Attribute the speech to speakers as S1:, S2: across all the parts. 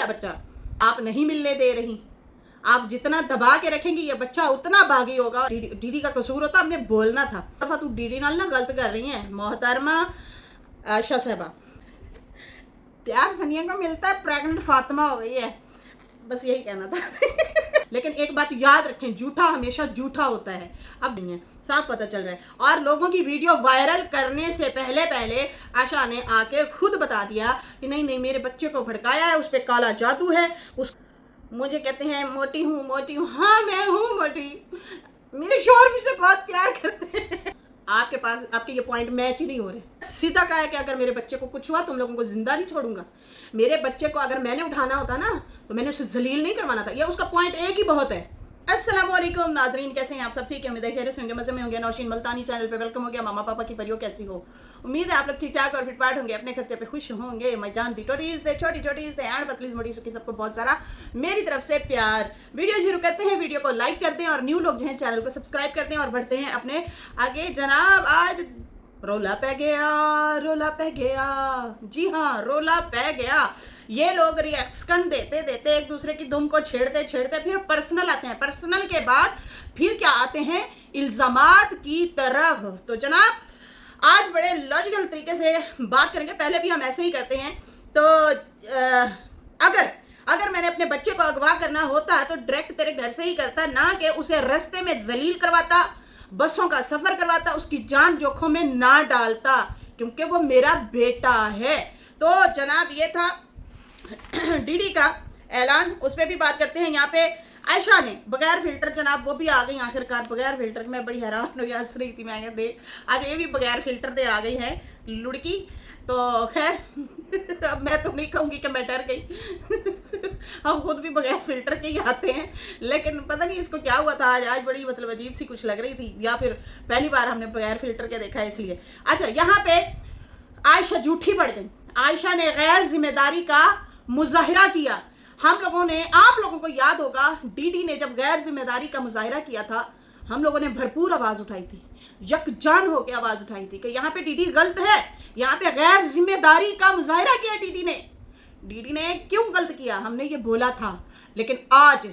S1: बच्चा, आप नहीं मिलने दे रही। आप जितना दबा के रखेंगे ये बच्चा उतना भागी होगा। डीडी का कसूर होता, हमने बोलना था। दफा तू डीडी नाल ना गलत कर रही है मोहतरमा आयशा साहबा। प्यार सनिया को मिलता है, प्रेग्नेंट फातिमा हो गई है, बस यही कहना था। लेकिन एक बात याद रखें, झूठा हमेशा झूठा होता है। अब नहीं है, साफ पता चल रहा है। और लोगों की वीडियो वायरल करने से पहले पहले आशा ने आके खुद बता दिया कि नहीं नहीं, मेरे बच्चे को भड़काया है, उस पर काला जादू है। उस मुझे कहते हैं मोटी हूँ। हाँ मैं हूँ मोटी, मेरे शोहर मुझसे बहुत प्यार करते हैं। आपके पास आपके ये पॉइंट मैच ही नहीं हो रहे। सीधा कहा है कि अगर मेरे बच्चे को कुछ हुआ तुम लोगों को जिंदा नहीं छोड़ूंगा। मेरे बच्चे को अगर मैंने उठाना होता ना तो मैंने उसे जलील नहीं करवाना था। ये उसका पॉइंट एक ही बहुत है। अस्सलाम वालेकुम नाजरीन, कैसे हैं आप सब? ठीक है, उम्मीद है खैरियत से होंगे, मजे में होंगे। नौशीन मुल्तानी चैनल पे वेलकम हो गया। मामा पापा की परियो कैसी हो? उम्मीद है आप लोग ठीक ठाक और फिटफाट होंगे, अपने खर्चे पे खुश होंगे। मैं जानती छोटी से एंड पतली मोटी सुखी सबको बहुत सारा मेरी तरफ से प्यार। वीडियो शुरू करते हैं, वीडियो को लाइक कर दें और न्यू लोग जो हैं चैनल को सब्सक्राइब कर दें और बढ़ते हैं अपने आगे। जनाब आज रोला पै गया, जी हाँ रोला पै गया। ये लोग रिएक्शन देते देते एक दूसरे की दुम को छेड़ते फिर पर्सनल आते हैं। पर्सनल के बाद फिर क्या आते हैं? इल्जामात की तरफ। तो जनाब आज बड़े लॉजिकल तरीके से बात करेंगे। पहले भी हम ऐसे ही करते हैं। तो अगर मैंने अपने बच्चे को अगवा करना होता तो डायरेक्ट तेरे घर से ही करता, ना कि उसे रास्ते में जलील करवाता, बसों का सफर करवाता, उसकी जान जोखोम में ना डालता, क्योंकि वो मेरा बेटा है। तो जनाब ये था डीडी का ऐलान, उस पर भी बात करते हैं। यहाँ पे आयशा ने बगैर फिल्टर, जनाब वो भी आ गई आखिरकार बगैर फिल्टर। मैं बड़ी हैरान हुई, हंस रही थी मैं, देख आज ये भी बगैर फिल्टर दे आ गई है लुड़की। तो खैर अब मैं तो नहीं कहूँगी कि मैं डर गई। हम खुद भी बगैर फिल्टर के ही आते हैं, लेकिन पता नहीं इसको क्या हुआ था आज बड़ी मतलब अजीब सी कुछ लग रही थी, या फिर पहली बार हमने बगैर फिल्टर के देखा है इसलिए। अच्छा, यहाँ पे आयशा झूठी पड़ गई। आयशा ने गैर जिम्मेदारी का मुजाहिरा किया। हम लोगों ने, आप लोगों को याद होगा डीडी ने जब गैर जिम्मेदारी का मुजाहिरा किया था, हम लोगों ने भरपूर आवाज उठाई थी, यकजान होकर आवाज उठाई थी कि यहाँ पे डीडी गलत है, यहाँ पे गैर जिम्मेदारी का मुजाहिरा किया डीडी ने क्यों गलत किया, हमने ये बोला था। लेकिन आज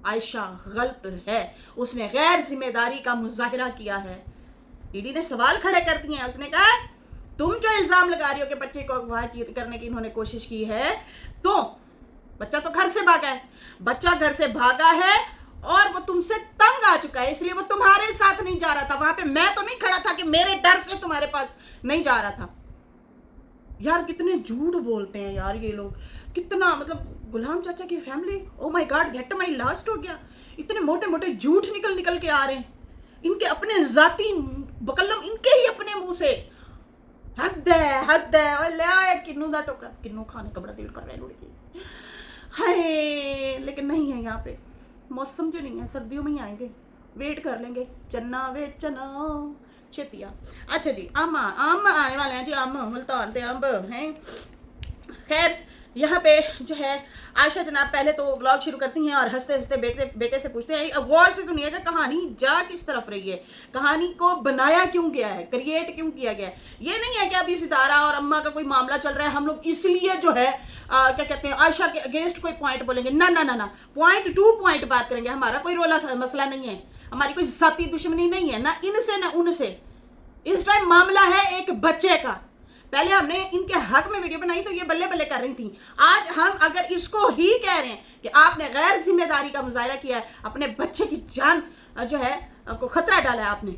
S1: आयशा गलत है, उसने गैर जिम्मेदारी का मुजाहिरा किया है। डीडी ने सवाल खड़े कर दिए हैं। उसने कहा तुम जो इल्जाम लगा रही हो कि बच्चे को अगवा करने की इन्होंने कोशिश की है, तो बच्चा तो घर से भागा है, बच्चा घर से भागा है और वो तुमसे तंग आ चुका है, इसलिए वो तुम्हारे साथ नहीं जा रहा था। वहां पे मैं तो नहीं खड़ा था कि मेरे डर से तुम्हारे पास नहीं जा रहा था। यार कितने झूठ बोलते हैं यार ये लोग, कितना मतलब गुलाम चाचा की family, oh my God gate my last हो गया। इतने मोटे मोटे झूठ निकल के आ रहे हैं, इनके अपने जाती बकल्लम, इनके ही अपने मुंह से। हद है और ले आया किन्नू दा टोकरा, किन्नू खाने का बड़ा दिल कर रहा है लड़की। हाय लेकिन नहीं है, यहाँ पे मौसम जो नहीं है, सर्दियों में ही आएंगे, वेट कर लेंगे। चन्ना वे चना छेतिया। अच्छा जी, आम आने वाले हैं जी, आम मुल्तान दे अम्ब हैं। खैर यहाँ पे जो है आयशा जनाब पहले तो व्लॉग शुरू करती हैं और हंसते हंसते बेटे से पूछते हैं। अब गौर से सुनिएगा कहानी जा किस तरफ रही है, कहानी को बनाया क्यों गया है, क्रिएट क्यों किया गया है। ये नहीं है कि अभी सितारा और अम्मा का कोई मामला चल रहा है, हम लोग इसलिए जो है क्या कहते हैं आयशा के अगेंस्ट कोई पॉइंट बोलेंगे। ना, पॉइंट टू पॉइंट बात करेंगे। हमारा कोई रोला मसला नहीं है, हमारी कोई जाती दुश्मनी नहीं है, ना इनसे ना उनसे। इस टाइम मामला है एक बच्चे का। पहले हमने इनके हक में वीडियो बनाई तो ये बल्ले बल्ले कर रही थी। आज हम अगर इसको ही कह रहे हैं कि आपने गैर जिम्मेदारी का मुजाहिरा किया है, अपने बच्चे की जान जो है को खतरा डाला है आपने,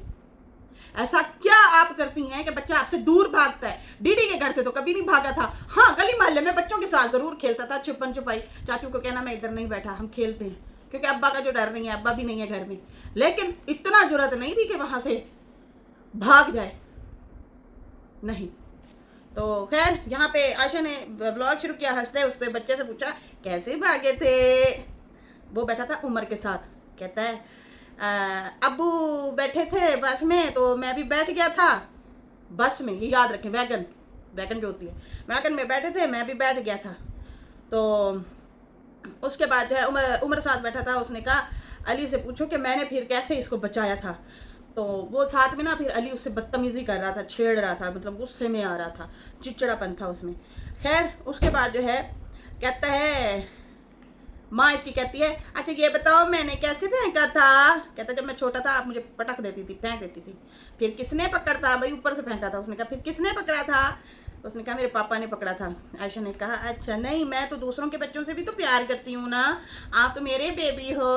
S1: ऐसा क्या आप करती हैं कि बच्चा आपसे दूर भागता है? डीडी के घर से तो कभी नहीं भागा था। हाँ, गली मोहल्ले में बच्चों के साथ जरूर खेलता था, छुपन छुपाई। चाचू को कहना मैं इधर नहीं बैठा, हम खेलते हैं, क्योंकि अब्बा का जो डर नहीं है, अब्बा भी नहीं है घर में। लेकिन इतना जरूरत नहीं थी कि वहां से भाग जाए, नहीं। तो खैर यहाँ पे आयशा ने व्लॉग शुरू किया, हंसते उससे बच्चे से पूछा कैसे भागे थे। वो बैठा था उमर के साथ, कहता है अब्बू बैठे थे बस में तो मैं भी बैठ गया था बस में। ये याद रखें, वैगन जो होती है, वैगन में बैठे थे, मैं भी बैठ गया था। तो उसके बाद जो है उमर साथ बैठा था, उसने कहा अली से पूछो कि मैंने फिर कैसे इसको बचाया था। तो वो साथ में ना फिर अली उससे बदतमीजी कर रहा था, छेड़ रहा था, मतलब गुस्से में आ रहा था, चिड़चिड़ापन था उसमें। खैर उसके बाद जो है कहता है, माँ इसकी कहती है, अच्छा ये बताओ मैंने कैसे फेंका था? कहता जब मैं छोटा था आप मुझे पटक देती थी, फेंक देती थी। फिर किसने पकड़ा था? भाई ऊपर से फेंका था। उसने कहा फिर किसने पकड़ा था? उसने कहा मेरे पापा ने पकड़ा था। आयशा ने कहा अच्छा नहीं, मैं तो दूसरों के बच्चों से भी तो प्यार करती हूँ ना, आप तो मेरे बेबी हो।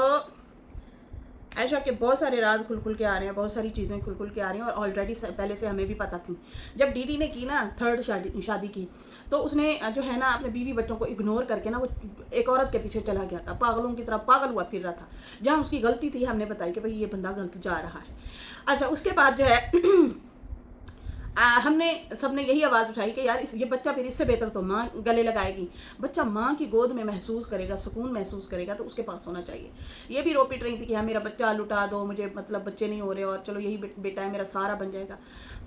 S1: आयशा के बहुत सारे राज खुल खुल के आ रहे हैं, बहुत सारी चीज़ें खुल खुल के आ रही हैं, और ऑलरेडी पहले से हमें भी पता थी। जब दीदी ने की ना थर्ड शादी की, तो उसने जो है ना अपने बीवी बच्चों को इग्नोर करके ना वो एक औरत के पीछे चला गया था, पागलों की तरह पागल हुआ फिर रहा था। जहाँ उसकी गलती थी हमने बताई कि भाई ये बंदा गलत जा रहा है। अच्छा उसके बाद जो है हमने सबने यही आवाज़ उठाई कि यार ये बच्चा फिर इससे बेहतर तो माँ गले लगाएगी। बच्चा माँ की गोद में महसूस करेगा, सुकून महसूस करेगा, तो उसके पास होना चाहिए। ये भी रो पिट रही थी कि हाँ मेरा बच्चा लुटा दो, मुझे मतलब बच्चे नहीं हो रहे, और चलो यही बेटा है मेरा सहारा बन जाएगा।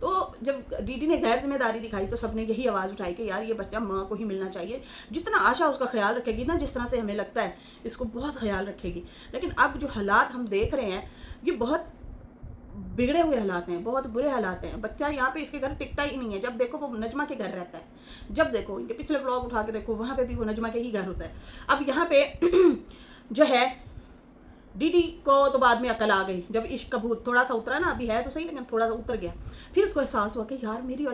S1: तो जब दीदी ने गैर जिम्मेदारी दिखाई तो सबने यही आवाज़ उठाई कि यार ये बच्चा माँ को ही मिलना चाहिए। जितना आशा उसका ख्याल रखेगी ना, जिस तरह से हमें लगता है इसको बहुत ख्याल रखेगी। लेकिन अब जो हालात हम देख रहे हैं ये बहुत बिगड़े हुए हालात हैं, बहुत बुरे हालात हैं। बच्चा यहाँ पे इसके घर टिकता ही नहीं है। जब देखो वो नजमा के घर रहता है, जब देखो इनके पिछले व्लॉग उठा के देखो वहाँ पे भी वो नजमा के ही घर होता है। अब यहाँ पे जो है दीदी को तो बाद में अकल आ गई, जब इश्क का भूत थोड़ा सा उतरा ना, अभी है तो सही लेकिन थोड़ा सा उतर गया। फिर उसको एहसास हुआ कि यार मेरी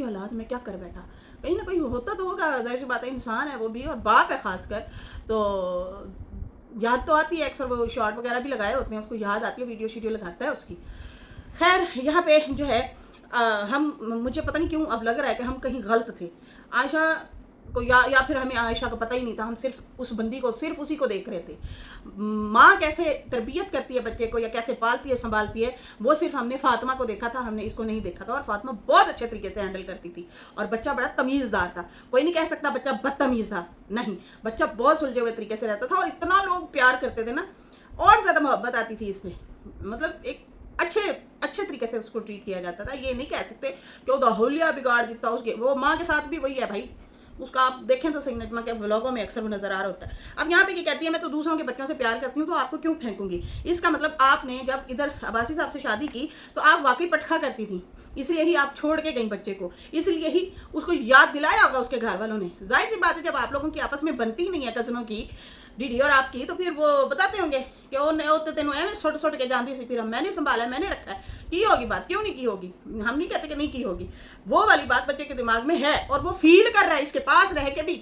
S1: औलाद में क्या कर बैठा। कहीं ना कहीं होता तो होगा, जाहिर सी बात है, इंसान है वो भी, और बाप है खासकर, तो याद तो आती है। अक्सर वो शॉर्ट वगैरह भी लगाए होते हैं, उसको याद आती है, वीडियो लगाता है उसकी। खैर यहाँ पे जो है मुझे पता नहीं क्यों अब लग रहा है कि हम कहीं गलत थे। आयशा को या फिर हमें आयशा का पता ही नहीं था, हम सिर्फ उस बंदी को, सिर्फ उसी को देख रहे थे। माँ कैसे तरबियत करती है बच्चे को या कैसे पालती है संभालती है, वो सिर्फ हमने फातिमा को देखा था, हमने इसको नहीं देखा था। और फातिमा बहुत अच्छे तरीके से हैंडल करती थी, और बच्चा बड़ा तमीज़दार था। कोई नहीं कह सकता बच्चा बदतमीज़ था, नहीं, बच्चा बहुत सुलझे हुए तरीके से रहता था, और इतना लोग प्यार करते थे ना, और ज़्यादा मोहब्बत आती थी इसमें। मतलब एक अच्छे तरीके से उसको ट्रीट किया जाता था। ये नहीं कह सकते कि वो दाहुलिया बिगाड़ देता उसके, वो माँ के साथ भी वही है भाई। उसका आप देखें तो सही, नजमा के व्लॉगों में अक्सर वो नजर आ रहा होता है। अब यहाँ पे क्या कहती है, मैं तो दूसरों के बच्चों से प्यार करती हूँ तो आपको क्यों फेंकूंगी। इसका मतलब आपने जब इधर अब्बासी साहब से शादी की तो आप वाकई पटखा करती थी, इसलिए ही आप छोड़ के गई बच्चे को, इसलिए ही उसको याद दिलाया होगा उसके घर वालों ने। जाहिर सी बात है जब आप लोगों की आपस में बनती नहीं है, कजनों की, दीदी और आपकी, तो फिर वो बताते होंगे कि वो तेन एवं छोट के जानती सी, फिर मैंने संभाला, मैंने रखा है, की होगी बात, क्यों नहीं की होगी। हम नहीं कहते कि नहीं की होगी, वो वाली बात बच्चे के दिमाग में है, और वो फील कर रहा है इसके पास रह के भी।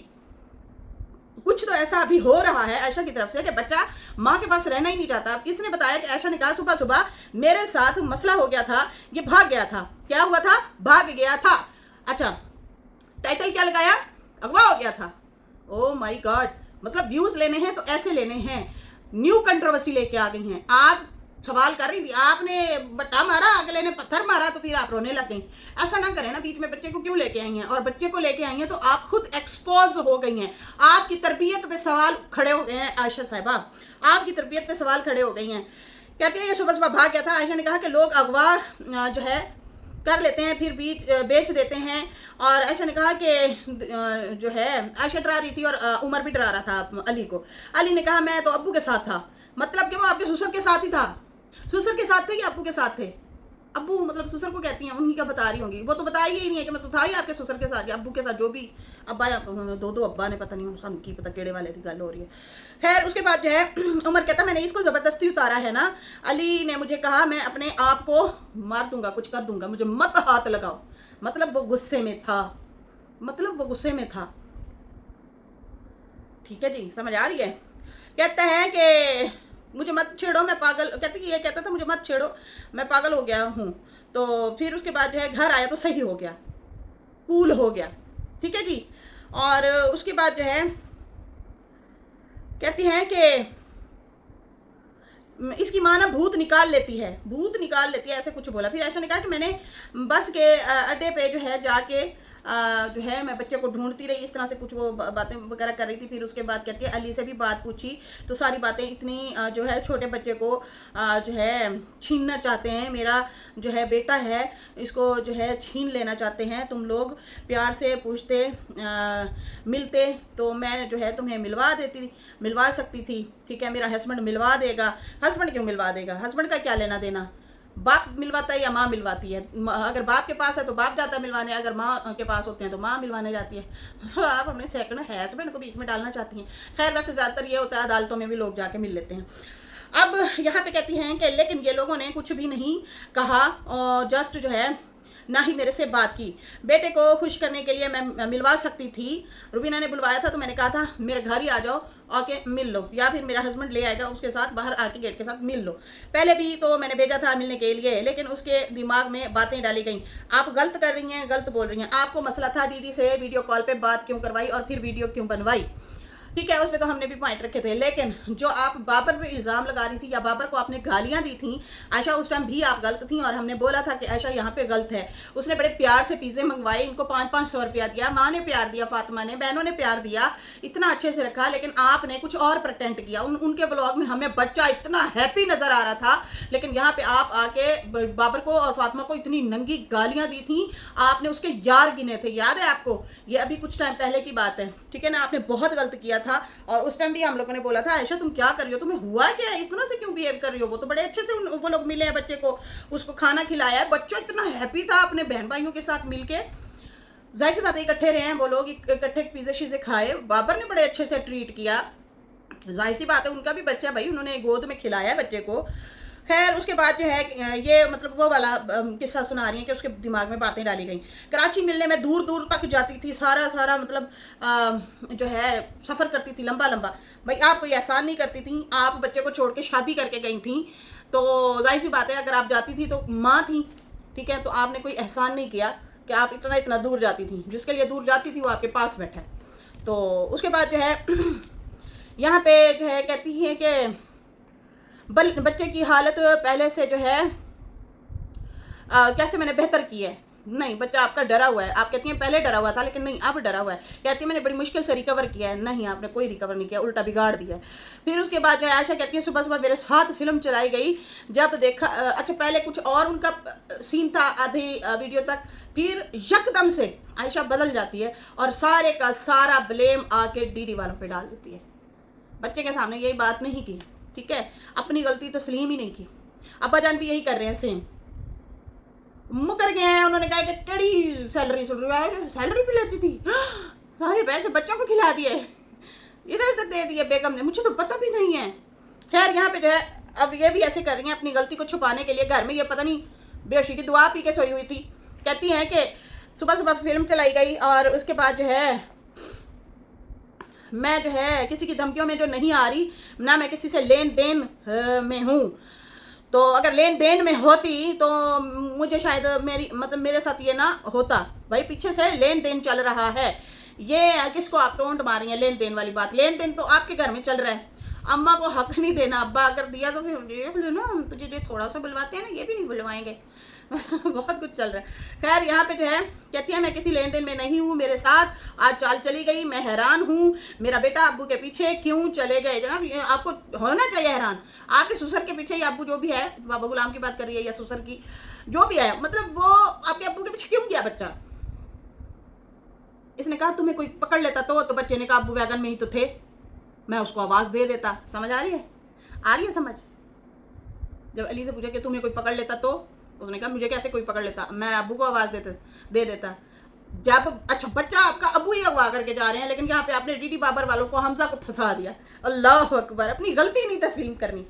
S1: कुछ तो ऐसा अभी हो रहा है आयशा की तरफ से कि बच्चा माँ के पास रहना ही नहीं चाहता। किसने बताया कि आयशा ने कहा सुबह सुबह मेरे साथ मसला हो गया था, ये भाग गया था। क्या हुआ था? भाग गया था। अच्छा, टाइटल क्या लगाया? अगवा हो गया था। ओ माय गॉड, मतलब व्यूज लेने हैं तो ऐसे लेने हैं। न्यू कंट्रोवर्सी लेके आ गई हैं। आप सवाल कर रही थी, आपने बट्टा मारा, अगले ने पत्थर मारा, तो फिर आप रोने लग गई। ऐसा ना करें ना, बीच में बच्चे को क्यों लेके आई हैं? और बच्चे को लेके आई हैं तो आप खुद एक्सपोज हो गई हैं। आपकी तरबियत पे सवाल खड़े हो गए हैं आयशा साहिबा, आपकी तरबियत पे सवाल खड़े हो गई हैं। कहती है ये सुबह सुबह भाग गया था। आयशा ने कहा कि लोग अगवा जो है कर लेते हैं, फिर बेच देते हैं। और आयशा ने कहा कि जो है आयशा डरा रही थी और उमर भी डरा रहा था अली को। अली ने कहा मैं तो अब्बू के साथ था। मतलब कि वो आपके ससुर के साथ ही था। ससुर के साथ थे कि अब्बू के साथ थे? अब्बू मतलब ससुर को कहती हैं, उन्हीं का बता रही होंगी। वो तो बताई ही नहीं है कि मैं तो था ही आपके ससुर के साथ या अब्बू के साथ, जो भी अब्बा या दो अब्बा ने, पता नहीं सन की पता केड़े वाले की गल हो रही है। खैर उसके बाद जो है उमर कहता मैंने इसको ज़बरदस्ती उतारा है ना। अली ने मुझे कहा मैं अपने आप को मार दूंगा, कुछ कर दूंगा, मुझे मत हाथ लगाओ। मतलब वो गुस्से में था, ठीक है जी, समझ आ रही है। कहते हैं कि मुझे मत छेड़ो, मैं पागल, कहते कि ये कहता था मुझे मत छेड़ो, मैं पागल हो गया हूँ। तो फिर उसके बाद जो है घर आया तो सही हो गया, कूल हो गया, ठीक है जी। और उसके बाद जो है कहती हैं कि इसकी माँ ना भूत निकाल लेती है, ऐसे कुछ बोला। फिर आयशा ने कहा कि मैंने बस के अड्डे पे जो है जाके जो है मैं बच्चे को ढूंढती रही, इस तरह से कुछ वो बातें वगैरह कर रही थी। फिर उसके बाद कहती है अली से भी बात पूछी तो सारी बातें इतनी जो है छोटे बच्चे को जो है छीनना चाहते हैं, मेरा जो है बेटा है इसको जो है छीन लेना चाहते हैं। तुम लोग प्यार से पूछते मिलते तो मैं जो है तुम्हें मिलवा सकती थी, ठीक है, मेरा हस्बैंड मिलवा देगा। हस्बैंड क्यों मिलवा देगा? हस्बैंड का क्या लेना देना? बाप मिलवाता है या माँ मिलवाती है? अगर बाप के पास है तो बाप जाता है मिलवाने, अगर माँ के पास होते हैं तो माँ मिलवाने जाती है। तो आप अपने सेकंड हस्बैंड को बीच में डालना चाहती हैं। खैर वैसे ज़्यादातर ये होता है, अदालतों में भी लोग जाके मिल लेते हैं। अब यहाँ पे कहती हैं कि लेकिन ये लोगों ने कुछ भी नहीं कहा, और जस्ट जो है ना ही मेरे से बात की। बेटे को खुश करने के लिए मैं मिलवा सकती थी। रुबीना ने बुलवाया था तो मैंने कहा था मेरे घर ही आ जाओ, आके मिल लो, या फिर मेरा हस्बैंड ले आएगा उसके साथ, बाहर आके गेट के साथ मिल लो। पहले भी तो मैंने भेजा था मिलने के लिए, लेकिन उसके दिमाग में बातें डाली गई। आप गलत कर रही हैं, गलत बोल रही हैं। आपको मसला था दीदी से वीडियो कॉल पे बात क्यों करवाई और फिर वीडियो क्यों बनवाई? ठीक है, उसमें तो हमने भी पॉइंट रखे थे, लेकिन जो आप बाबर पे इल्ज़ाम लगा रही थी या बाबर को आपने गालियां दी थी, आयशा उस टाइम भी आप गलत थी, और हमने बोला था कि आयशा यहाँ पे गलत है। उसने बड़े प्यार से पिज़्ज़े मंगवाए, इनको 500-500 रुपया दिया, माँ ने प्यार दिया, फातिमा ने, बहनों ने प्यार दिया, इतना अच्छे से रखा, लेकिन आपने कुछ और प्रटेंट किया। उनके ब्लॉग में हमें बच्चा इतना हैप्पी नज़र आ रहा था, लेकिन यहाँ पे आप आके बाबर को और फातिमा को इतनी नंगी गालियाँ दी थी। आपने उसके यार गिने थे, याद है आपको? ये अभी कुछ टाइम पहले की बात है, ठीक है ना? आपने बहुत गलत किया था, और उस टाइम भी हम लोगों ने बोला था आयशा तुम क्या कर रही हो, तुम्हें हुआ क्या है, इस तरह से क्यों बिहेव कर रही हो? वो तो बड़े अच्छे से वो लोग मिले हैं बच्चे को, उसको खाना खिलाया है, बच्चा इतना हैप्पी था अपने बहन भाइयों के साथ मिलके। जाहिर सी बात है इकट्ठे रहे हैं वो लोग, इकट्ठे पिज़्ज़े शीज़े खाए, बाबर ने बड़े अच्छे से ट्रीट किया। जाहिर सी बात है उनका भी बच्चा भाई, उन्होंने गोद में खिलाया है बच्चे को। खैर उसके बाद जो है ये मतलब वो वाला किस्सा सुना रही है कि उसके दिमाग में बातें डाली गई। कराची मिलने में दूर दूर तक जाती थी, सारा मतलब जो है सफ़र करती थी लंबा लंबा। भाई आप कोई एहसान नहीं करती थी, आप बच्चे को छोड़ के शादी करके गई थी, तो जाहिर सी बात है अगर आप जाती थी तो माँ थी, ठीक है, तो आपने कोई एहसान नहीं किया कि आप इतना दूर जाती थी। जिसके लिए दूर जाती थी वो आपके पास बैठा है। तो उसके बाद जो है यहाँ पे जो है कहती है कि बच्चे की हालत पहले से जो है कैसे मैंने बेहतर की है। नहीं, बच्चा आपका डरा हुआ है। आप कहती हैं पहले डरा हुआ था, लेकिन नहीं, अब डरा हुआ है। कहती है मैंने बड़ी मुश्किल से रिकवर किया है। नहीं, आपने कोई रिकवर नहीं किया, उल्टा बिगाड़ दिया है। फिर उसके बाद जो है आयशा कहती है सुबह सुबह मेरे साथ फिल्म चलाई गई, जब देखा अच्छा पहले कुछ और उनका सीन था आधी वीडियो तक, फिर यकदम से आयशा बदल जाती है और सारे का सारा ब्लेम आके डीडी वालों पर डाल देती है। बच्चे के सामने यही बात नहीं की, ठीक है, अपनी गलती तस्लीम ही नहीं की। अब्बा जान भी यही कर रहे हैं, सेम मुकर गए हैं। उन्होंने कहा कि कड़ी सैलरी सुन रही है, सैलरी भी लेती थी, सारे पैसे बच्चों को खिला दिए, इधर उधर दे दिए बेगम ने, मुझे तो पता भी नहीं है। खैर यहाँ पे जो है अब ये भी ऐसे कर रही हैं अपनी गलती को छुपाने के लिए। घर में ये पता नहीं बेहोशी की दुआ पी के सोई हुई थी। कहती हैं कि सुबह सुबह फिल्म चलाई गई और उसके बाद जो है मैं जो है किसी की धमकियों में जो नहीं आ रही, ना मैं किसी से लेन देन में हूँ। तो अगर लेन देन में होती तो मुझे शायद मेरे साथ ये ना होता। भाई पीछे से लेन देन चल रहा है, ये किसको आप टोंट मार रही हैं? लेन देन वाली बात, लेन देन तो आपके घर में चल रहा है। अम्मा को हक नहीं देना, अब्बा अगर दिया तो फिर देख लो ना, तुझे जो थोड़ा सा बुलवाते हैं ना ये भी नहीं बुलवाएंगे। बहुत कुछ चल रहा है। खैर यहाँ पे जो है कहती है मैं किसी लेन देन में नहीं हूँ, मेरे साथ आज चाल चली गई, मैं हैरान हूँ, मेरा बेटा अब्बू के पीछे क्यों चले गए। जनाब आपको होना चाहिए हैरान, आपके ससुर के पीछे या अब्बू जो भी है, बाबा गुलाम की बात कर रही है या ससुर की जो भी है, मतलब वो आपके अब्बू के पीछे क्यों गया बच्चा? इसने कहा तुम्हें कोई पकड़ लेता तो बच्चे ने कहा अब्बू वैगन में ही तो थे, मैं उसको आवाज़ दे देता। समझ आ रही है? आ रही है समझ? जब अली से पूछा कि तुम्हें कोई पकड़ लेता तो उसने कहा मुझे कैसे कोई पकड़ लेता, मैं अब्बू को आवाज़ दे देता। जब अच्छा बच्चा आपका अब्बू ही अगवा करके जा रहे हैं, लेकिन यहाँ पे आपने डीडी बाबर वालों को हमजा को फंसा दिया। अल्लाह अकबर, अपनी गलती नहीं तस्लीम करनी।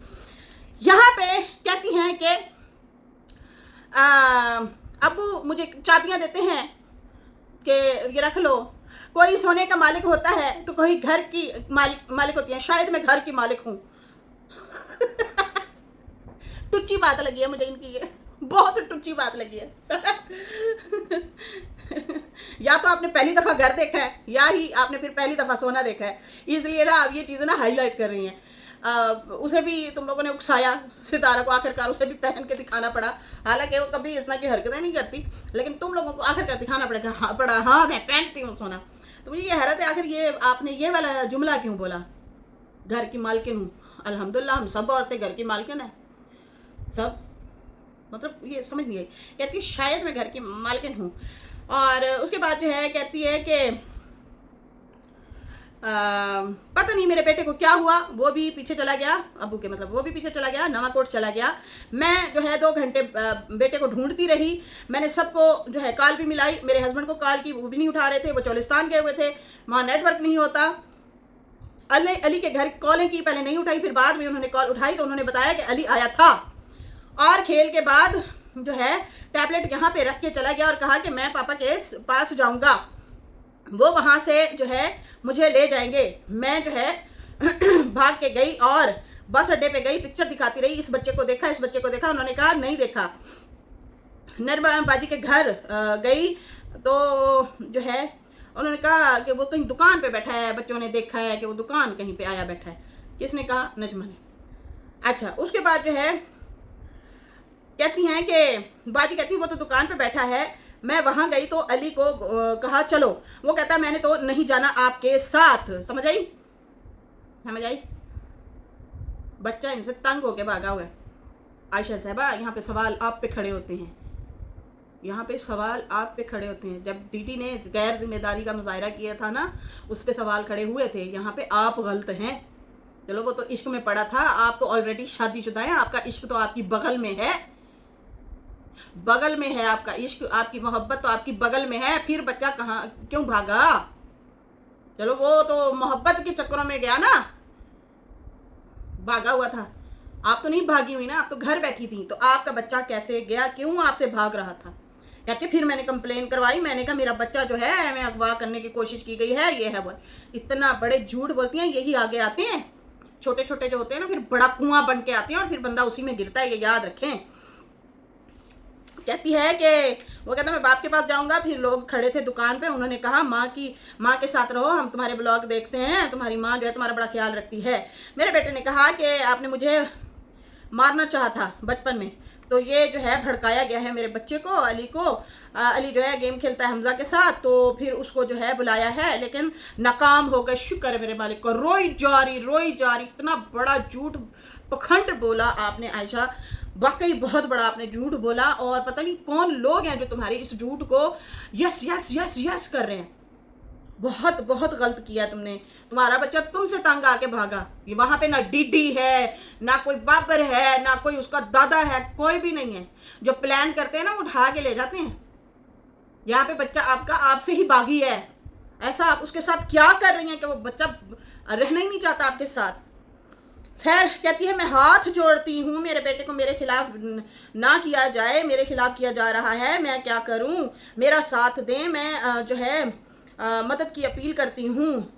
S1: यहाँ पे कहती हैं कि अब्बू मुझे चाबियाँ देते हैं कि ये रख लो। कोई सोने का मालिक होता है तो कोई घर की मालिक होती है, शायद मैं घर की मालिक हूँ। टुच्ची बात लगी है मुझे इनकी, ये बहुत टुच्ची बात लगी है। या तो आपने पहली दफ़ा घर देखा है या ही आपने फिर पहली दफ़ा सोना देखा है, इसलिए ना आप ये चीज़ें ना हाईलाइट कर रही हैं। उसे भी तुम लोगों ने उकसाया, सितारा को आखिरकार उसे भी पहन के दिखाना पड़ा। हालांकि वो कभी इस तरह की हरकतें नहीं करती, लेकिन तुम लोगों को आखिरकार दिखाना पड़ा हाँ मैं पहनती हूँ सोना। तो मुझे ये हैरत है आखिर ये आपने ये वाला जुमला क्यों बोला, घर की मालकिन हूँ। अल्हम्दुलिल्लाह हम सब औरतें घर की मालकिन है, सब, मतलब ये समझ नहीं आई। कहती शायद मैं घर की मालकिन हूँ। और उसके बाद जो है कहती है कि पता नहीं मेरे बेटे को क्या हुआ, वो भी पीछे चला गया, अबू के मतलब वो भी पीछे चला गया, नवाकोट चला गया। मैं जो है 2 घंटे बेटे को ढूंढती रही। मैंने सबको जो है कॉल भी मिलाई, मेरे हस्बैंड को कॉल की, वो भी नहीं उठा रहे थे, वो चौलिस्तान गए हुए थे, वहाँ नेटवर्क नहीं होता। अली के घर कॉलें की, पहले नहीं उठाई, फिर बाद में उन्होंने कॉल उठाई तो उन्होंने बताया कि अली आया था और खेल के बाद जो है टैबलेट यहाँ पे रख के चला गया और कहा कि मैं पापा के पास जाऊँगा, वो वहाँ से जो है मुझे ले जाएंगे। मैं जो है भाग के गई और बस अड्डे पे गई, पिक्चर दिखाती रही, इस बच्चे को देखा, इस बच्चे को देखा। उन्होंने कहा नहीं देखा। नरबा बाजी के घर गई तो जो है उन्होंने कहा कि वो कहीं दुकान पे बैठा है, बच्चों ने देखा है कि वो दुकान कहीं पे आया बैठा है। किसने कहा? नजमा ने। अच्छा, उसके बाद जो है कहती हैं कि बाजी कहती है वो तो दुकान पे बैठा है। मैं वहां गई तो अली को कहा चलो, वो कहता मैंने तो नहीं जाना आपके साथ। समझ आई? समझ आई? बच्चा इनसे तंग होके भागा हुआ है। आयशा साहबा, यहाँ पे सवाल आप पे खड़े होते हैं, यहाँ पे सवाल आप पे खड़े होते हैं। जब डीडी ने गैर जिम्मेदारी का मुजाहरा किया था ना, उस पर सवाल खड़े हुए थे। यहाँ पे आप गलत हैं। चलो वो तो इश्क में पड़ा था, आप तो ऑलरेडी शादीशुदा हैं, आपका इश्क तो आपकी बगल में है, बगल में है आपका इश्क, आपकी मोहब्बत तो आपकी बगल में है। फिर बच्चा कहाँ क्यों भागा? चलो वो तो मोहब्बत के चक्करों में गया ना, भागा हुआ था। आप तो नहीं भागी हुई ना, आप तो घर बैठी थी। तो आपका बच्चा कैसे गया, क्यों आपसे भाग रहा था? कहते फिर मैंने कंप्लेन करवाई, मैंने कहा मेरा बच्चा जो है मैं अगवा करने की कोशिश की गई है, ये है वो। इतना बड़े झूठ बोलती हैं, यही आगे आते हैं। छोटे छोटे जो होते हैं ना, फिर बड़ा कुआं बन के आते हैं और फिर बंदा उसी में गिरता है, ये याद रखें। कहती है कि वो कहता मैं बाप के पास जाऊंगा। फिर लोग खड़े थे दुकान पे, उन्होंने कहा माँ के साथ रहो, हम तुम्हारे ब्लॉग देखते हैं, तुम्हारी माँ जो है तुम्हारा बड़ा ख्याल रखती है। मेरे बेटे ने कहा कि आपने मुझे मारना चाहा था बचपन में, तो ये जो है भड़काया गया है मेरे बच्चे को, अली को। अली जो है गेम खेलता है हमजा के साथ, तो फिर उसको जो है बुलाया है, लेकिन नाकाम हो गए। शुक्र है मेरे मालिक को। रोई जा रही। इतना बड़ा झूठ पखंड बोला आपने आयशा, वाकई बहुत बड़ा आपने झूठ बोला। और पता नहीं कौन लोग हैं जो तुम्हारी इस झूठ को यस यस यस यस कर रहे हैं। बहुत बहुत गलत किया तुमने। तुम्हारा बच्चा तुमसे तंग आके भागा। ये वहां पे ना डीडी है, ना कोई बाबर है, ना कोई उसका दादा है, कोई भी नहीं है। जो प्लान करते हैं ना, उठा के ले जाते हैं। यहाँ पे बच्चा आपका आपसे ही बागी है। ऐसा आप उसके साथ क्या कर रही हैं कि वो बच्चा रहना ही नहीं चाहता आपके साथ। खैर, कहती है मैं हाथ जोड़ती हूँ, मेरे बेटे को मेरे खिलाफ ना किया जाए, मेरे खिलाफ किया जा रहा है, मैं क्या करूँ, मेरा साथ दें, मैं जो है मदद की अपील करती हूँ।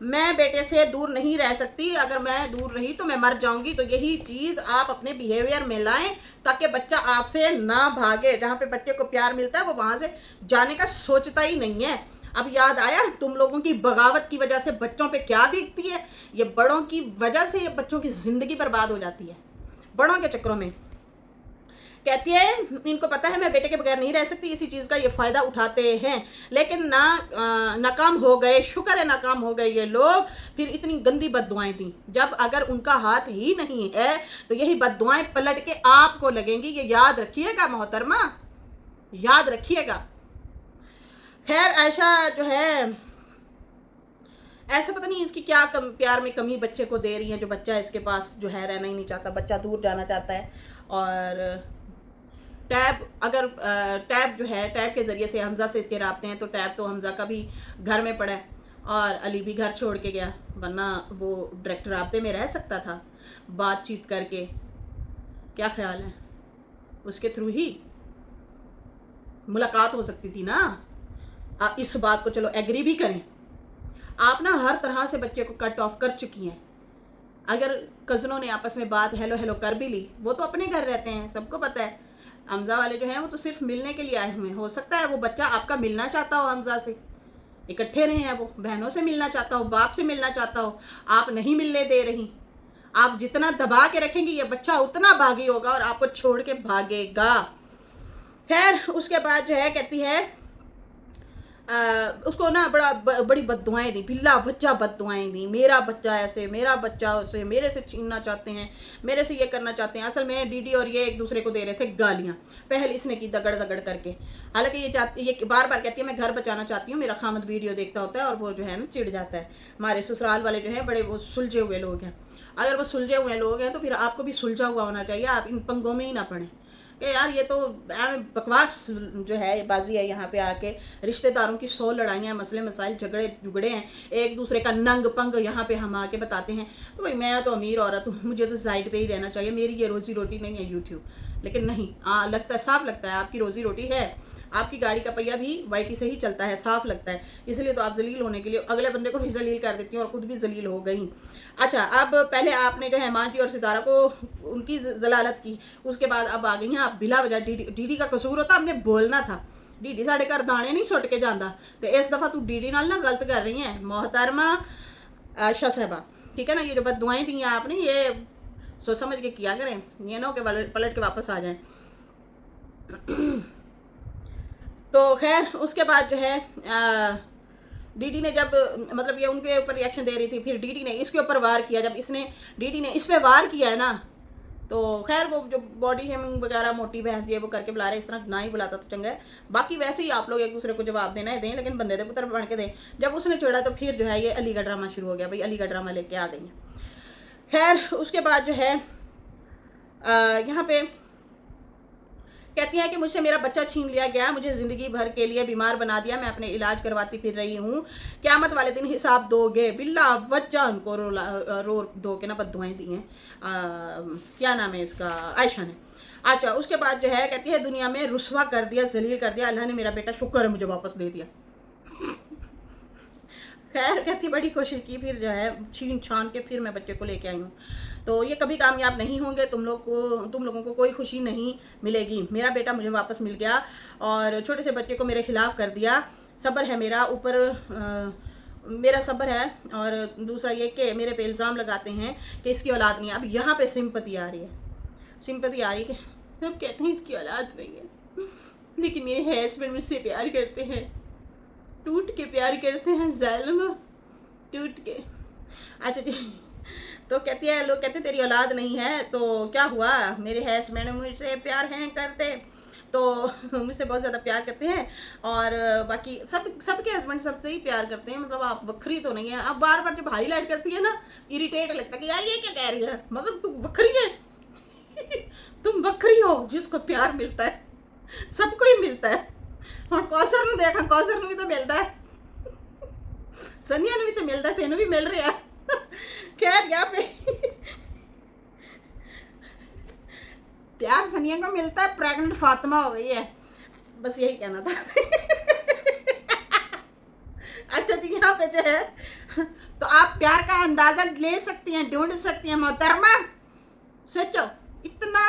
S1: मैं बेटे से दूर नहीं रह सकती, अगर मैं दूर रही तो मैं मर जाऊंगी। तो यही चीज़ आप अपने बिहेवियर में लाएं ताकि बच्चा आपसे ना भागे। जहाँ पे बच्चे को प्यार मिलता है वो वहाँ से जाने का सोचता ही नहीं है। अब याद आया तुम लोगों की बगावत की वजह से बच्चों पे क्या बीतती है। ये बड़ों की वजह से ये बच्चों की ज़िंदगी बर्बाद हो जाती है, बड़ों के चक्करों में। कहती है इनको पता है मैं बेटे के बगैर नहीं रह सकती, इसी चीज़ का ये फ़ायदा उठाते हैं, लेकिन नाकाम हो गए। शुक्र है नाकाम हो गए ये लोग। फिर इतनी गंदी बद्दुआएं दी, जब अगर उनका हाथ ही नहीं है तो यही बद्दुआएं पलट के आपको लगेंगी। ये याद रखिएगा मोहतरमा, याद रखिएगा। खैर आयशा जो है ऐसा पता नहीं इसकी क्या प्यार में कमी बच्चे को दे रही है, जो बच्चा इसके पास जो है रहना ही नहीं चाहता, बच्चा दूर जाना चाहता है। और टैब जो है, टैब के ज़रिए से हमज़ा से इसके राब्ते हैं, तो टैब तो हमज़ा का भी घर में पड़ा है और अली भी घर छोड़ के गया, वरना वो डायरेक्ट राब्ते में रह सकता था बातचीत करके। क्या ख्याल है? उसके थ्रू ही मुलाकात हो सकती थी ना। इस बात को चलो एग्री भी करें। आप ना हर तरह से बच्चे को कट ऑफ कर चुकी हैं। अगर कज़नों ने आपस में बात हेलो हेलो कर भी ली, वो तो अपने घर रहते हैं, सबको पता है। हमज़ा वाले जो हैं वो तो सिर्फ मिलने के लिए आए हुए हैं। हो सकता है वो बच्चा आपका मिलना चाहता हो, हमज़ा से इकट्ठे रहे हैं, वो बहनों से मिलना चाहता हो, बाप से मिलना चाहता हो, आप नहीं मिलने दे रही। आप जितना दबा के रखेंगी ये बच्चा उतना भागी होगा और आपको छोड़ के भागेगा। खैर उसके बाद जो है कहती है उसको ना बड़ी बद्दुआएं दी, बिल्ला बच्चा बद्दुआएं दी, मेरा बच्चा ऐसे, मेरा बच्चा वैसे, मेरे से छीनना चाहते हैं, मेरे से ये करना चाहते हैं। असल में डीडी और ये एक दूसरे को दे रहे थे गालियाँ, पहले इसने की दगड़ दगड़ करके। हालांकि ये बार बार कहती है मैं घर बचाना चाहती हूँ, मेरा खामद वीडियो देखता होता है और वो जो है ना चिढ़ जाता है। हमारे ससुराल वाले जो है बड़े वो सुलझे हुए लोग हैं, अगर वो सुलझे हुए लोग हैं तो फिर आपको भी सुलझा हुआ होना चाहिए, आप इन पंगों में ही ना पड़े कि यार ये तो बकवास जो है बाजी है। यहाँ पे आके रिश्तेदारों की 100 लड़ाइयाँ, मसले मसाइल, झगड़े झुगड़े हैं, एक दूसरे का नंग पंग यहाँ पे हम आके बताते हैं। तो भाई मैं तो अमीर औरत हूँ, मुझे तो साइड पे ही रहना चाहिए, मेरी ये रोजी रोटी नहीं है यूट्यूब। लेकिन नहीं, लगता है, साफ लगता है आपकी रोजी रोटी है, आपकी गाड़ी का पहिया भी वाईटी से ही चलता है, साफ लगता है। इसलिए तो आप जलील होने के लिए अगले बंदे को भी जलील कर देती हैं और खुद भी जलील हो गई। अच्छा, अब पहले आपने जो है मांटी और सितारा को उनकी जलालत की, उसके बाद अब आ गई हैं आप बिला वजह। डीडी का कसूर होता, आपने बोलना था। डीडी साढ़े घर दाने नहीं सुट के जाता, तो इस दफ़ा तू डीडी नाल ना गलत कर रही है मोहतरमा आयशा साहबा, ठीक है ना। ये जो बददुआएं दी हैं आपने, ये सोच समझ के किया करें, ये ना हो के पलट के वापस आ जाएं। तो खैर उसके बाद जो है डीडी ने जब मतलब ये उनके ऊपर रिएक्शन दे रही थी, फिर डीडी ने इसके ऊपर वार किया। जब डीडी ने इस पे वार किया है ना, तो खैर वो जो बॉडी शेमिंग वगैरह मोटी बहस ये वो करके बुला रहे, इस तरह ना ही बुलाता तो चंगा है। बाकी वैसे ही आप लोग एक दूसरे को जवाब देना है दें, लेकिन बंदे दे पुत्र बन के दें। जब उसने छोड़ा तो फिर जो है ये अली का ड्रामा शुरू हो गया, भाई अली का ड्रामा लेके आ गई है। खैर उसके बाद जो है यहाँ पे कहती हैं कि मुझसे मेरा बच्चा छीन लिया गया, मुझे ज़िंदगी भर के लिए बीमार बना दिया, मैं अपने इलाज करवाती फिर रही हूँ, क़यामत वाले दिन हिसाब दोगे। बिल्ला वज्जा उनको रो दो के ना बद्दुआएं दी हैं, क्या नाम है इसका, आयशा ने। अच्छा उसके बाद जो है कहती है दुनिया में रुसवा कर दिया, जलील कर दिया, अल्लाह ने मेरा बेटा शुक्र है मुझे वापस दे दिया। खैर कहती बड़ी कोशिश की, फिर जो है छीन छान के फिर मैं बच्चे को लेके आई हूँ। तो ये कभी कामयाब नहीं होंगे, तुम लोगों को कोई खुशी नहीं मिलेगी। मेरा बेटा मुझे वापस मिल गया और छोटे से बच्चे को मेरे खिलाफ कर दिया। सब्र है मेरा ऊपर, मेरा सब्र है। और दूसरा ये कि मेरे पे इल्ज़ाम लगाते हैं कि इसकी औलाद नहीं है। अब यहाँ पे सिंपति आ रही है, सिंपति आ रही है कि सब कहते हैं इसकी औलाद नहीं है, लेकिन मेरे हस्बैंड मुझसे प्यार करते हैं, टूट के प्यार करते हैं, ज़ालिम टूट के। अच्छा जी, तो कहती है लोग कहते तेरी औलाद नहीं है, तो क्या हुआ, मेरे हस्बैंड मुझसे प्यार हैं करते, तो मुझसे बहुत ज़्यादा प्यार करते हैं और बाकी सबके हस्बैंड सबसे ही प्यार करते हैं, मतलब आप वक्री तो नहीं है। अब बार बार जब हाईलाइट करती है ना, इरिटेट लगता है कि यार ये क्या कह रही है, मतलब तुम वक्री है। तुम वक्री हो, जिसको प्यार मिलता है सबको ही मिलता है। और कौसर ने देखा, कौसर ने भी तो मिलता है, सनिया ने भी तो मिलता है, तेनों भी मिल रहा है। खैर यहाँ पे प्यार सनिया को मिलता है, प्रेग्नेंट फातिमा हो गई है, बस यही कहना था। अच्छा जी, यहाँ पे जो है तो आप प्यार का अंदाजा ले सकती हैं, ढूंढ सकती हैं मोहतरमा। सोचो इतना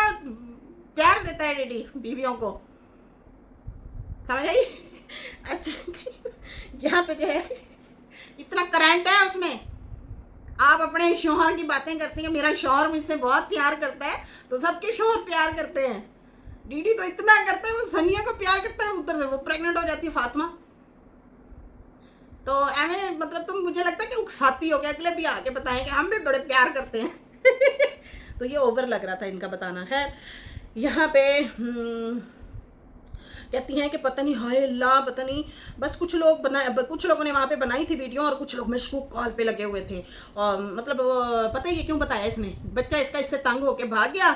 S1: प्यार देता है डीडी बीवियों को, समझ आई। अच्छा जी, यहाँ पे जो है इतना करंट है उसमें, आप अपने शौहर की बातें करती हैं, मेरा शौहर मुझसे बहुत प्यार करता है, तो सबके शौहर प्यार करते हैं। डीडी तो इतना करता है, वो सनिया को प्यार करता है, उधर से वो प्रेग्नेंट हो जाती है फातिमा। तो ऐसे मतलब तुम, मुझे लगता है कि उकसाती हो गया, अगले भी आके बताएं कि हम भी बड़े प्यार करते हैं। तो ये ओवर लग रहा था इनका बताना। खैर यहाँ पे कहती हैं कि पता नहीं, हाय अल्लाह, पता नहीं, बस कुछ लोगों ने वहाँ पे बनाई थी वीडियो और कुछ लोग मशकूक कॉल पे लगे हुए थे। और मतलब पता है ये क्यों बताया इसने, बच्चा इसका इससे तंग होके भाग गया,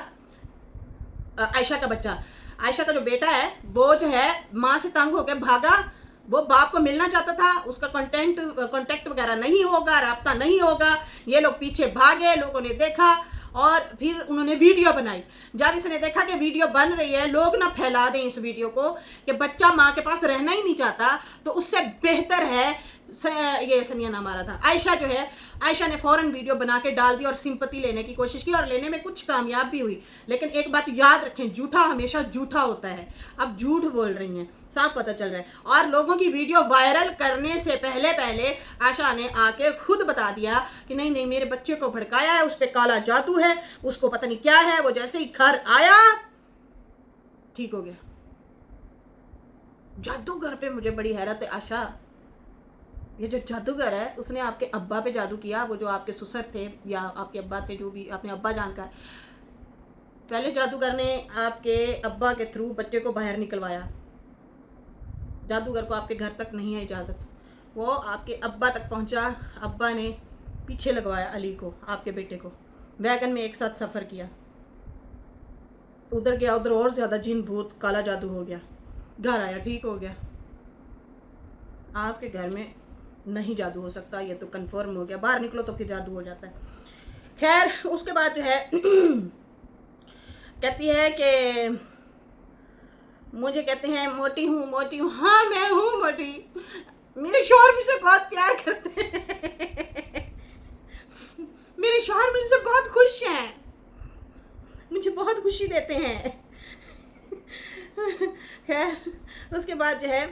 S1: आयशा का बच्चा, आयशा का जो बेटा है वो जो है माँ से तंग होके भागा, वो बाप को मिलना चाहता था, उसका कॉन्टेक्ट वगैरह नहीं होगा, राब्ता नहीं होगा, ये लोग पीछे भागे, लोगों ने देखा और फिर उन्होंने वीडियो बनाई। जब इसने देखा कि वीडियो बन रही है, लोग ना फैला दें इस वीडियो को कि बच्चा माँ के पास रहना ही नहीं चाहता, तो उससे बेहतर है, ये सनिया नाम आ रहा था, आयशा जो है, आयशा ने फ़ौरन वीडियो बना के डाल दी और सिंपति लेने की कोशिश की और लेने में कुछ कामयाब भी हुई। लेकिन एक बात याद रखें, झूठा हमेशा झूठा होता है। अब झूठ बोल रही हैं, साफ पता चल रहा है। और लोगों की वीडियो वायरल करने से पहले आशा ने आके खुद बता दिया कि नहीं नहीं, मेरे बच्चे को भड़काया है, उस पर काला जादू है, उसको पता नहीं क्या है, वो जैसे ही घर आया ठीक हो गया। जादूगर पे मुझे बड़ी हैरत है आशा। ये जो जादूगर है उसने आपके अब्बा पे जादू किया, वो जो आपके ससुर थे या आपके अब्बा थे, जो भी आपने अब्बा जान का है। पहले जादूगर ने आपके अब्बा के थ्रू बच्चे को बाहर निकलवाया। जादूगर को आपके घर तक नहीं है इजाज़त, वो आपके अब्बा तक पहुंचा। अब्बा ने पीछे लगवाया अली को, आपके बेटे को, वैगन में एक साथ सफ़र किया। उधर गया, उधर और ज़्यादा जिन भूत काला जादू हो गया। घर आया, ठीक हो गया। आपके घर में नहीं जादू हो सकता, ये तो कंफर्म हो गया। बाहर निकलो तो फिर जादू हो जाता है। खैर उसके बाद जो है कहती है कि मुझे कहते हैं मोटी हूँ, मोटी हूँ। हाँ मैं हूँ मोटी, मेरे शौहर मुझसे बहुत प्यार करते हैं मेरे शौहर मुझसे बहुत खुश हैं, मुझे बहुत खुशी देते हैं खैर उसके बाद जो है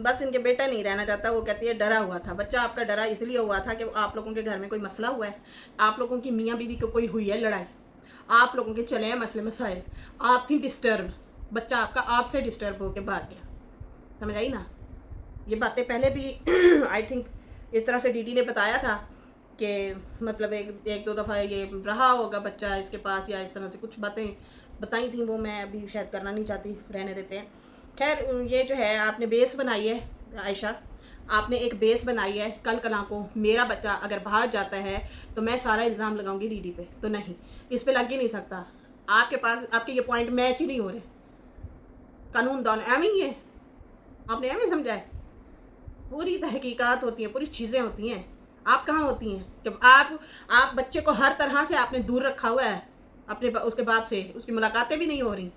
S1: बस इनके बेटा नहीं रहना चाहता। वो कहती है डरा हुआ था बच्चा आपका, डरा इसलिए हुआ था कि आप लोगों के घर में कोई मसला हुआ है, आप लोगों की मियाँ बीवी को कोई हुई है लड़ाई, आप लोगों के चले हैं मसले मसाइल, आप थी डिस्टर्ब, बच्चा आपका आपसे डिस्टर्ब होकर भाग गया। समझ आई ना? ये बातें पहले भी आई थिंक इस तरह से डीडी ने बताया था कि मतलब एक दो दफ़ा ये रहा होगा बच्चा इसके पास, या इस तरह से कुछ बातें बताई थी, वो मैं अभी शायद करना नहीं चाहती, रहने देते हैं। खैर ये जो है आपने बेस बनाई है आयशा, आपने एक बेस बनाई है। कल कला को मेरा बच्चा अगर भाग जाता है तो मैं सारा इल्ज़ाम लगाऊंगी डीडी पे, तो नहीं, इस पे लग ही नहीं सकता। आपके पास आपके ये पॉइंट मैच ही नहीं हो रहे। कानून दान एवं ही है, आपने एवं समझा है। पूरी तहकीकात होती हैं, पूरी चीज़ें होती हैं। आप कहाँ होती हैं कि आप बच्चे को हर तरह से आपने दूर रखा हुआ है अपने उसके बाप से, उसकी मुलाकातें भी नहीं हो रही,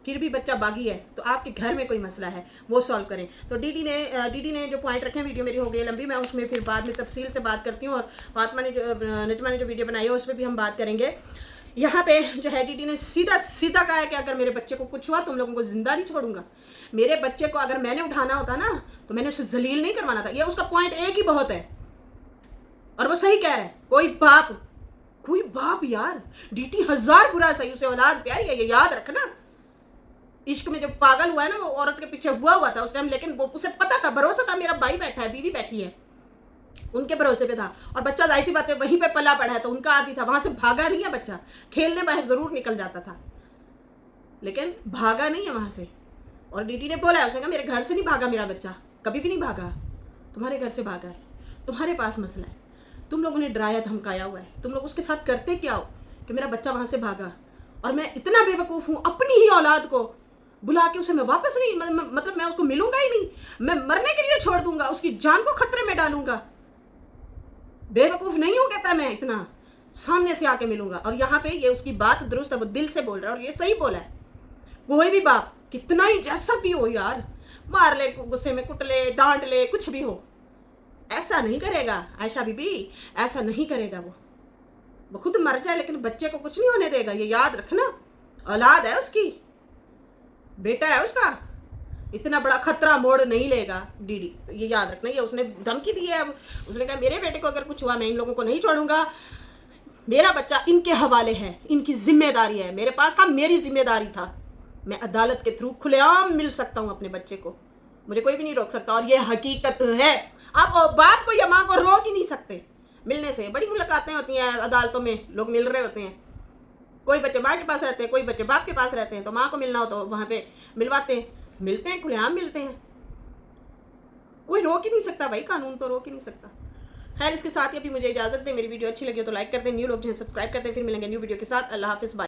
S1: फिर भी बच्चा बागी है। तो आपके घर में कोई मसला है वो सॉल्व करें। तो डीडी ने जो पॉइंट रखे हैं, वीडियो मेरी हो गई लंबी, मैं उसमें फिर बाद में तफसील से बात करती हूँ, और फातिमा ने नजमा ने जो वीडियो बनाई है उस पर भी हम बात करेंगे। यहाँ पे जो है डीडी ने सीधा सीधा कहा है कि अगर मेरे बच्चे को कुछ हुआ तुम लोगों को जिंदा नहीं छोड़ूंगा। मेरे बच्चे को अगर मैंने उठाना होता ना तो मैंने उसे जलील नहीं करवाना था। ये उसका पॉइंट एक ही बहुत है, और वो सही कह रहा है। कोई बाप यार, डीटी हजार बुरा सही, उसे औलाद प्यारी है, ये याद रखना। इश्क में जब पागल हुआ है ना, वो औरत के पीछे हुआ था उस टाइम, लेकिन वो उसे पता था, भरोसा था, मेरा भाई बैठा है, बीवी बैठी है, उनके भरोसे पे था। और बच्चा जाहिर सी बात है वहीं पे पला पड़ा है, तो उनका आदि था, वहां से भागा नहीं है बच्चा। खेलने बाहर जरूर निकल जाता था, लेकिन भागा नहीं है वहां से। और डीडी ने बोला है, उसने कहा मेरे घर से नहीं भागा मेरा बच्चा, कभी भी नहीं भागा, तुम्हारे घर से भागा है, तुम्हारे पास मसला है, तुम लोगों ने डराया धमकाया हुआ है, तुम लोग उसके साथ करते क्या हो कि मेरा बच्चा वहां से भागा। और मैं इतना बेवकूफ़ हूँ, अपनी ही औलाद को बुला के उसे मैं वापस नहीं, मतलब मैं उसको मिलूंगा ही नहीं, मैं मरने के लिए छोड़ दूंगा, उसकी जान को खतरे में डालूंगा। बेवकूफ़ नहीं हूँ कहता मैं, इतना सामने से आके मिलूंगा। और यहाँ पे ये उसकी बात दुरुस्त है, वो दिल से बोल रहा है, और ये सही बोला है। कोई भी बाप कितना ही जैसा भी हो यार, मार ले, गुस्से में कुट ले, डांट ले, कुछ भी हो, ऐसा नहीं करेगा आयशा बीबी, ऐसा नहीं करेगा। वो खुद मर जाए लेकिन बच्चे को कुछ नहीं होने देगा, ये याद रखना। औलाद है उसकी, बेटा है उसका, इतना बड़ा खतरा मोड़ नहीं लेगा डीडी, तो ये याद रखना। ये उसने धमकी दी है, अब उसने कहा मेरे बेटे को अगर कुछ हुआ मैं इन लोगों को नहीं छोड़ूंगा, मेरा बच्चा इनके हवाले है, इनकी जिम्मेदारी है, मेरे पास था, मेरी जिम्मेदारी था, मैं अदालत के थ्रू खुलेआम मिल सकता हूँ अपने बच्चे को, मुझे कोई भी नहीं रोक सकता। और ये हकीकत है, आप बाप को या माँ को रोक ही नहीं सकते मिलने से। बड़ी मुलाकातें होती हैं अदालतों में, लोग मिल रहे होते हैं, कोई बच्चे माँ के पास रहते हैं, कोई बच्चे बाप के पास रहते हैं, तो माँ को मिलना हो तो वहाँ पे मिलवाते हैं, मिलते हैं, खुलेआम मिलते हैं, कोई रोक ही नहीं सकता भाई, कानून तो रोक ही नहीं सकता। खैर इसके साथ ही अभी मुझे इजाज़त दें, मेरी वीडियो अच्छी लगी हो तो लाइक कर दें, न्यू लोग जो है सब्सक्राइब करते हैं। फिर मिलेंगे न्यू वीडियो के साथ। अल्लाह हाफिज़।